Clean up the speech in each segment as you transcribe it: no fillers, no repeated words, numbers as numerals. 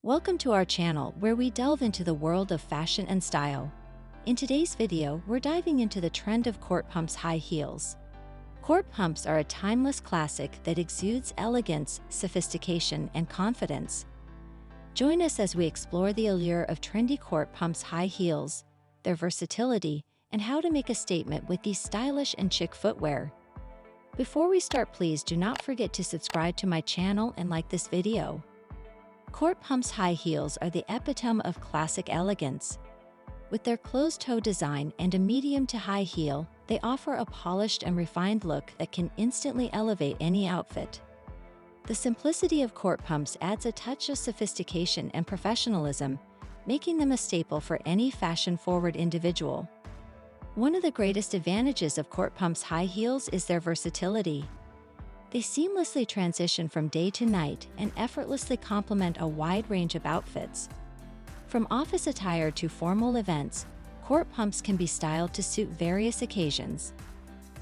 Welcome to our channel where we delve into the world of fashion and style. In today's video, we're diving into the trend of court pumps high heels. Court pumps are a timeless classic that exudes elegance, sophistication, and confidence. Join us as we explore the allure of trendy court pumps high heels, their versatility, and how to make a statement with these stylish and chic footwear. Before we start, please do not forget to subscribe to my channel and like this video. Court pumps high heels are the epitome of classic elegance. With their closed-toe design and a medium to high heel, they offer a polished and refined look that can instantly elevate any outfit. The simplicity of court pumps adds a touch of sophistication and professionalism, making them a staple for any fashion-forward individual. One of the greatest advantages of court pumps high heels is their versatility. They seamlessly transition from day to night and effortlessly complement a wide range of outfits. From office attire to formal events, court pumps can be styled to suit various occasions.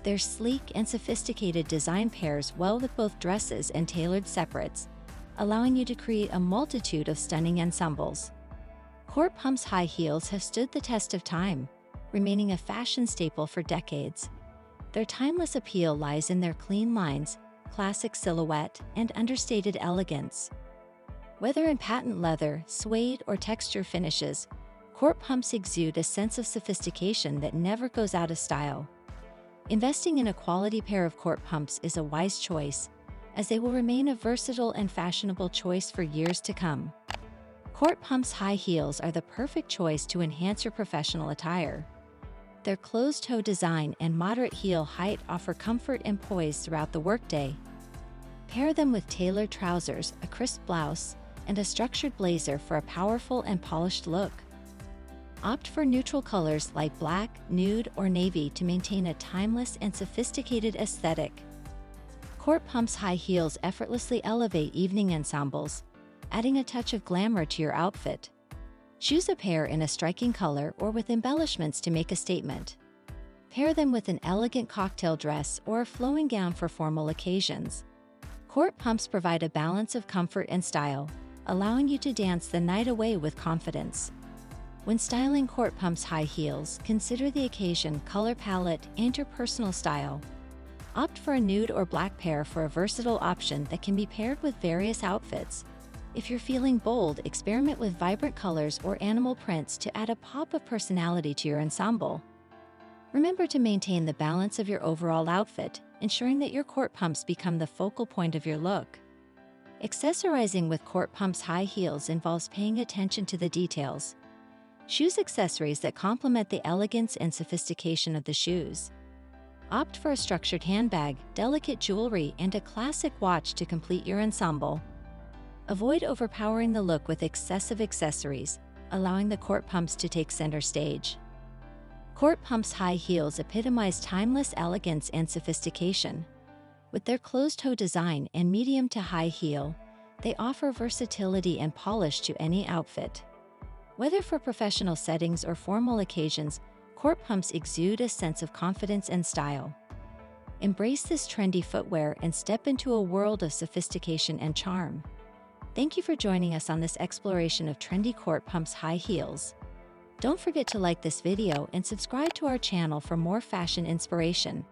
Their sleek and sophisticated design pairs well with both dresses and tailored separates, allowing you to create a multitude of stunning ensembles. Court pumps high heels have stood the test of time, remaining a fashion staple for decades. Their timeless appeal lies in their clean lines, classic silhouette, and understated elegance. Whether in patent leather, suede, or texture finishes, court pumps exude a sense of sophistication that never goes out of style. Investing in a quality pair of court pumps is a wise choice, as they will remain a versatile and fashionable choice for years to come. Court pumps high heels are the perfect choice to enhance your professional attire. Their closed-toe design and moderate heel height offer comfort and poise throughout the workday. Pair them with tailored trousers, a crisp blouse, and a structured blazer for a powerful and polished look. Opt for neutral colors like black, nude, or navy to maintain a timeless and sophisticated aesthetic. Court pumps high heels effortlessly elevate evening ensembles, adding a touch of glamour to your outfit. Choose a pair in a striking color or with embellishments to make a statement. Pair them with an elegant cocktail dress or a flowing gown for formal occasions. Court pumps provide a balance of comfort and style, allowing you to dance the night away with confidence. When styling court pumps high heels, consider the occasion, color palette, and your personal style. Opt for a nude or black pair for a versatile option that can be paired with various outfits. If you're feeling bold, experiment with vibrant colors or animal prints to add a pop of personality to your ensemble. Remember to maintain the balance of your overall outfit, ensuring that your court pumps become the focal point of your look. Accessorizing with court pumps high heels involves paying attention to the details. Choose accessories that complement the elegance and sophistication of the shoes. Opt for a structured handbag, delicate jewelry, and a classic watch to complete your ensemble. Avoid overpowering the look with excessive accessories, allowing the court pumps to take center stage. Court pumps high heels epitomize timeless elegance and sophistication. With their closed-toe design and medium to high heel, they offer versatility and polish to any outfit. Whether for professional settings or formal occasions, court pumps exude a sense of confidence and style. Embrace this trendy footwear and step into a world of sophistication and charm. Thank you for joining us on this exploration of trendy court pumps high heels. Don't forget to like this video and subscribe to our channel for more fashion inspiration.